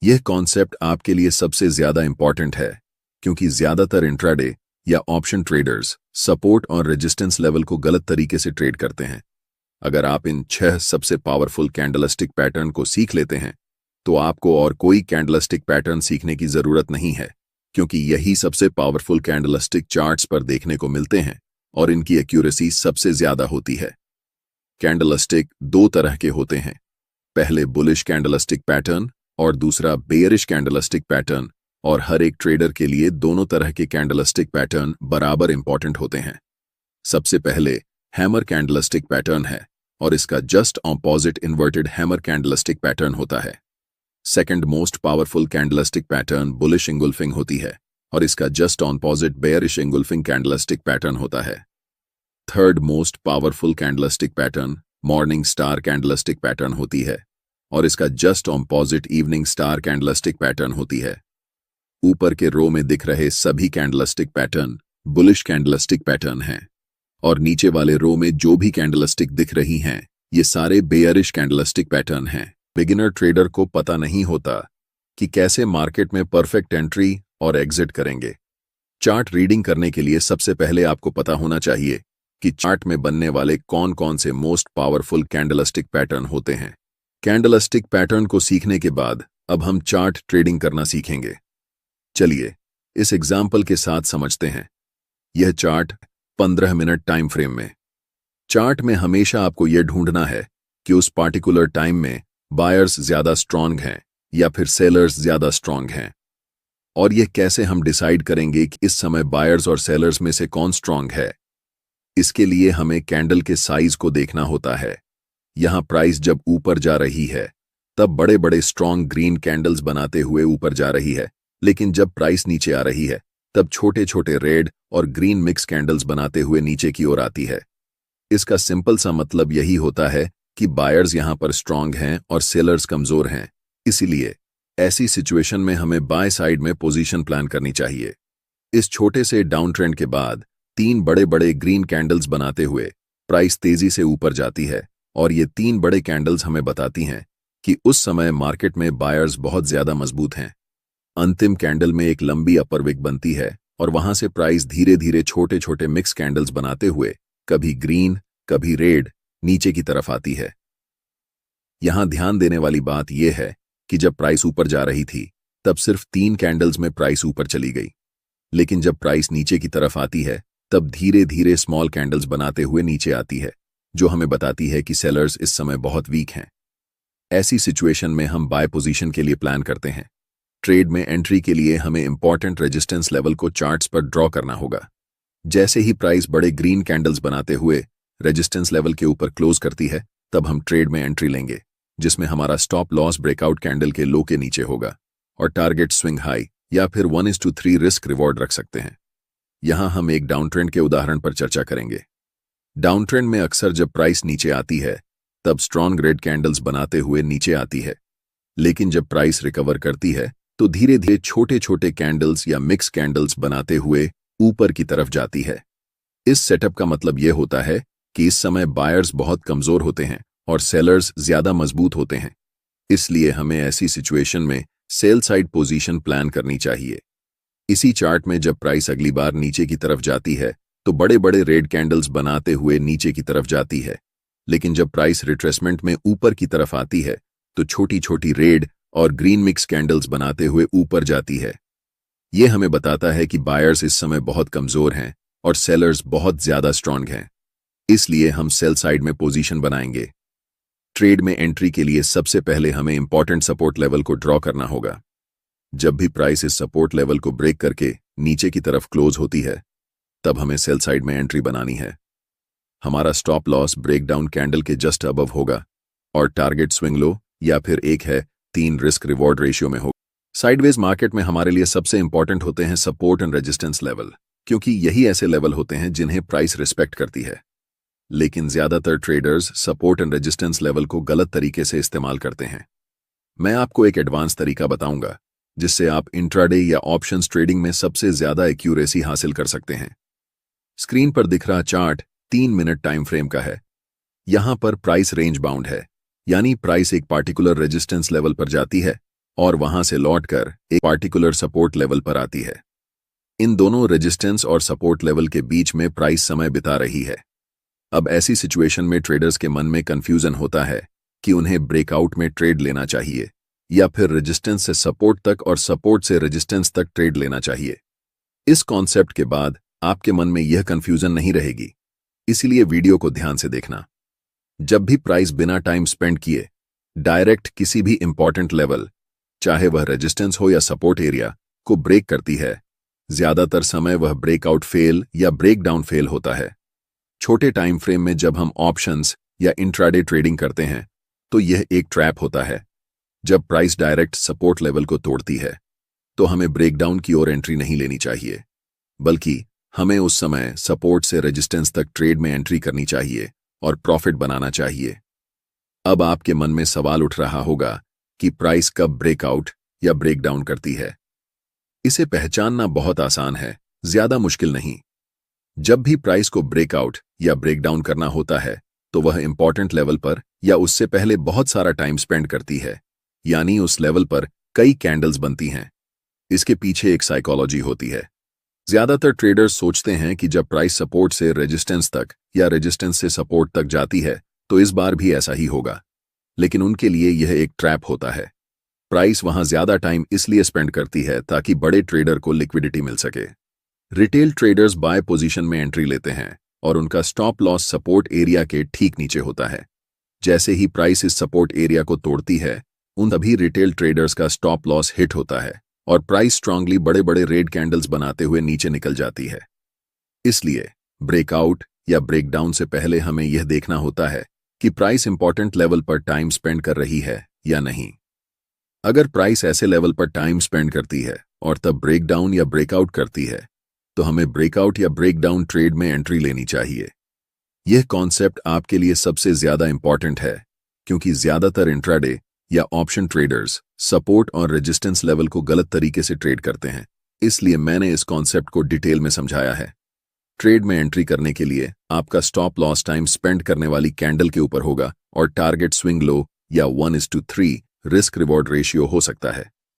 यह कॉन्सेप्ट आपके लिए सबसे ज्यादा इंपॉर्टेंट है क्योंकि ज्यादातर इंट्राडे या ऑप्शन ट्रेडर्स सपोर्ट और रेजिस्टेंस लेवल को गलत तरीके से ट्रेड करते हैं। अगर आप इन 6 सबसे पावरफुल कैंडलस्टिक पैटर्न को सीख लेते हैं तो आपको और कोई कैंडलस्टिक पैटर्न सीखने की जरूरत नहीं है, क्योंकि यही सबसे पावरफुल कैंडलस्टिक चार्ट्स पर देखने को मिलते हैं और इनकी एक्यूरेसी सबसे ज्यादा होती है। कैंडलस्टिक 2 तरह के होते हैं, पहले बुलिश कैंडलस्टिक पैटर्न और दूसरा बेयरिश कैंडलस्टिक पैटर्न, और हर एक ट्रेडर के लिए दोनों तरह के कैंडलस्टिक पैटर्न बराबर इंपॉर्टेंट होते हैं। सबसे पहले हैमर कैंडलस्टिक पैटर्न है और इसका just opposite inverted hammer candlestick pattern होता है। Second most powerful candlestick pattern bullish engulfing होती है और इसका just opposite bearish engulfing candlestick pattern होता है। Third most powerful candlestick pattern morning star candlestick pattern होती है और इसका just opposite evening star candlestick pattern होती है। ऊपर के रो में दिख रहे सभी candlestick pattern bullish candlestick pattern हैं और नीचे वाले रो में जो भी कैंडलस्टिक दिख रही हैं ये सारे बेयरिश कैंडलस्टिक पैटर्न हैं। बिगिनर ट्रेडर को पता नहीं होता कि कैसे मार्केट में परफेक्ट एंट्री और एग्जिट करेंगे। चार्ट रीडिंग करने के लिए सबसे पहले आपको पता होना चाहिए कि चार्ट में बनने वाले कौन कौन से मोस्ट पावरफुल कैंडलस्टिक पैटर्न होते हैं। कैंडलस्टिक पैटर्न को सीखने के बाद अब हम चार्ट ट्रेडिंग करना सीखेंगे। चलिए इस एग्जाम्पल के साथ समझते हैं। यह चार्ट 15 मिनट टाइम फ्रेम में। चार्ट में हमेशा आपको यह ढूंढना है कि उस पार्टिकुलर टाइम में बायर्स ज्यादा स्ट्रांग हैं या फिर सेलर्स ज्यादा स्ट्रांग हैं। और यह कैसे हम डिसाइड करेंगे कि इस समय बायर्स और सेलर्स में से कौन स्ट्रांग है। इसके लिए हमें कैंडल के साइज को देखना होता है। यहां प्राइस जब ऊपर जा रही है तब बड़े बड़े स्ट्रांग ग्रीन कैंडल्स बनाते हुए ऊपर जा रही है, लेकिन जब प्राइस नीचे आ रही है तब छोटे छोटे रेड और ग्रीन मिक्स कैंडल्स बनाते हुए नीचे की ओर आती है। इसका सिंपल सा मतलब यही होता है कि बायर्स यहां पर स्ट्रांग हैं और सेलर्स कमजोर हैं। इसीलिए ऐसी सिचुएशन में हमें बाय साइड में पोजीशन प्लान करनी चाहिए। इस छोटे से डाउन ट्रेंड के बाद 3 बड़े बड़े ग्रीन कैंडल्स बनाते हुए प्राइस तेजी से ऊपर जाती है और ये 3 बड़े कैंडल्स हमें बताती हैं कि उस समय मार्केट में बायर्स बहुत ज्यादा मजबूत हैं। अंतिम कैंडल में एक लंबी अपर विक बनती है और वहां से प्राइस धीरे धीरे छोटे छोटे मिक्स कैंडल्स बनाते हुए कभी ग्रीन कभी रेड नीचे की तरफ आती है। यहां ध्यान देने वाली बात यह है कि जब प्राइस ऊपर जा रही थी तब सिर्फ 3 कैंडल्स में प्राइस ऊपर चली गई, लेकिन जब प्राइस नीचे की तरफ आती है तब धीरे धीरे स्मॉल कैंडल्स बनाते हुए नीचे आती है, जो हमें बताती है कि सेलर्स इस समय बहुत वीक हैं। ऐसी सिचुएशन में हम बाय पोजीशन के लिए प्लान करते हैं। ट्रेड में एंट्री के लिए हमें इंपॉर्टेंट रेजिस्टेंस लेवल को चार्ट्स पर ड्रॉ करना होगा। जैसे ही प्राइस बड़े ग्रीन कैंडल्स बनाते हुए रेजिस्टेंस लेवल के ऊपर क्लोज करती है तब हम ट्रेड में एंट्री लेंगे, जिसमें हमारा स्टॉप लॉस ब्रेकआउट कैंडल के लो के नीचे होगा और टारगेट स्विंग हाई या फिर 1:3 रिस्क रिवॉर्ड रख सकते हैं। यहां हम एक डाउन ट्रेंड के उदाहरण पर चर्चा करेंगे। डाउन ट्रेंड में अक्सर जब प्राइस नीचे आती है तब स्ट्रॉन्ग रेड कैंडल्स बनाते हुए नीचे आती है, लेकिन जब प्राइस रिकवर करती है तो धीरे धीरे छोटे छोटे कैंडल्स या मिक्स कैंडल्स बनाते हुए ऊपर की तरफ जाती है। इस सेटअप का मतलब यह होता है कि इस समय बायर्स बहुत कमजोर होते हैं और सेलर्स ज्यादा मजबूत होते हैं। इसलिए हमें ऐसी सिचुएशन में सेल साइड पोजीशन प्लान करनी चाहिए। इसी चार्ट में जब प्राइस अगली बार नीचे की तरफ जाती है तो बड़े बड़े रेड कैंडल्स बनाते हुए नीचे की तरफ जाती है, लेकिन जब प्राइस रिट्रेसमेंट में ऊपर की तरफ आती है तो छोटी छोटी रेड और ग्रीन मिक्स कैंडल्स बनाते हुए ऊपर जाती है। यह हमें बताता है कि बायर्स इस समय बहुत कमजोर हैं और सेलर्स बहुत ज्यादा स्ट्रांग हैं। इसलिए हम सेल साइड में पोजीशन बनाएंगे। ट्रेड में एंट्री के लिए सबसे पहले हमें इंपॉर्टेंट सपोर्ट लेवल को ड्रॉ करना होगा। जब भी प्राइस इस सपोर्ट लेवल को ब्रेक करके नीचे की तरफ क्लोज होती है तब हमें सेल साइड में एंट्री बनानी है। हमारा स्टॉप लॉस ब्रेकडाउन कैंडल के जस्ट अबव होगा और टारगेट स्विंग लो या फिर 1:3 रिस्क रिवॉर्ड रेशियो में होगा। साइडवेज मार्केट में हमारे लिए सबसे इंपॉर्टेंट होते हैं सपोर्ट एंड रेजिस्टेंस लेवल, क्योंकि यही ऐसे लेवल होते हैं जिन्हें प्राइस रिस्पेक्ट करती है। लेकिन ज्यादातर traders support and resistance level को गलत तरीके से इस्तेमाल करते हैं। मैं आपको एक एडवांस तरीका बताऊंगा जिससे आप इंट्राडे या ऑप्शंस ट्रेडिंग में सबसे ज्यादा एक्यूरेसी हासिल कर सकते हैं। स्क्रीन पर दिख रहा चार्ट 3 मिनट टाइम फ्रेम का है। यहां पर प्राइस रेंज बाउंड है, यानी प्राइस एक पार्टिकुलर रेजिस्टेंस लेवल पर जाती है और वहां से लौटकर एक पार्टिकुलर सपोर्ट लेवल पर आती है। इन दोनों रेजिस्टेंस और सपोर्ट लेवल के बीच में प्राइस समय बिता रही है। अब ऐसी सिचुएशन में ट्रेडर्स के मन में कंफ्यूजन होता है कि उन्हें ब्रेकआउट में ट्रेड लेना चाहिए या फिर रेजिस्टेंस से सपोर्ट तक और सपोर्ट से रेजिस्टेंस तक ट्रेड लेना चाहिए। इस कॉन्सेप्ट के बाद आपके मन में यह कंफ्यूजन नहीं रहेगी, इसीलिए वीडियो को ध्यान से देखना। जब भी प्राइस बिना टाइम स्पेंड किए डायरेक्ट किसी भी इंपॉर्टेंट लेवल, चाहे वह रेजिस्टेंस हो या सपोर्ट एरिया, को ब्रेक करती है, ज्यादातर समय वह ब्रेकआउट फेल या ब्रेकडाउन फेल होता है। छोटे टाइम फ्रेम में जब हम ऑप्शंस या इंट्राडे ट्रेडिंग करते हैं तो यह एक ट्रैप होता है। जब प्राइस डायरेक्ट सपोर्ट लेवल को तोड़ती है तो हमें ब्रेकडाउन की ओर एंट्री नहीं लेनी चाहिए, बल्कि हमें उस समय सपोर्ट से रेजिस्टेंस तक ट्रेड में एंट्री करनी चाहिए और प्रॉफिट बनाना चाहिए। अब आपके मन में सवाल उठ रहा होगा कि प्राइस कब ब्रेकआउट या ब्रेकडाउन करती है। इसे पहचानना बहुत आसान है, ज्यादा मुश्किल नहीं। जब भी प्राइस को ब्रेकआउट या ब्रेकडाउन करना होता है तो वह इंपॉर्टेंट लेवल पर या उससे पहले बहुत सारा टाइम स्पेंड करती है, यानी उस लेवल पर कई कैंडल्स बनती हैं। इसके पीछे एक साइकोलॉजी होती है। ज्यादातर ट्रेडर्स सोचते हैं कि जब प्राइस सपोर्ट से रेजिस्टेंस तक या रेजिस्टेंस से सपोर्ट तक जाती है तो इस बार भी ऐसा ही होगा, लेकिन उनके लिए यह एक ट्रैप होता है। प्राइस वहां ज्यादा टाइम इसलिए स्पेंड करती है ताकि बड़े ट्रेडर को लिक्विडिटी मिल सके। रिटेल ट्रेडर्स बाय पोजीशन में एंट्री लेते हैं और उनका स्टॉप लॉस सपोर्ट एरिया के ठीक नीचे होता है। जैसे ही प्राइस इस सपोर्ट एरिया को तोड़ती है, उन सभी रिटेल ट्रेडर्स का स्टॉप लॉस हिट होता है और प्राइस स्ट्रांगली बड़े बड़े रेड कैंडल्स बनाते हुए नीचे निकल जाती है। इसलिए ब्रेकआउट या ब्रेकडाउन से पहले हमें यह देखना होता है कि प्राइस इंपॉर्टेंट लेवल पर टाइम स्पेंड कर रही है या नहीं। अगर प्राइस ऐसे लेवल पर टाइम स्पेंड करती है और तब ब्रेकडाउन या ब्रेकआउट करती है तो हमें ब्रेकआउट या ब्रेकडाउन ट्रेड में एंट्री लेनी चाहिए। यह कॉन्सेप्ट आपके लिए सबसे ज्यादा इंपॉर्टेंट है, क्योंकि ज्यादातर इंट्राडे या ऑप्शन ट्रेडर्स सपोर्ट और रेजिस्टेंस लेवल को गलत तरीके से ट्रेड करते हैं। इसलिए मैंने इस कॉन्सेप्ट को डिटेल में समझाया है। ट्रेड में एंट्री करने के लिए आपका स्टॉप लॉस टाइम स्पेंड करने वाली कैंडल के ऊपर होगा और टारगेट स्विंग लो या 1:3 रिस्क रिवॉर्ड रेशियो हो सकता है।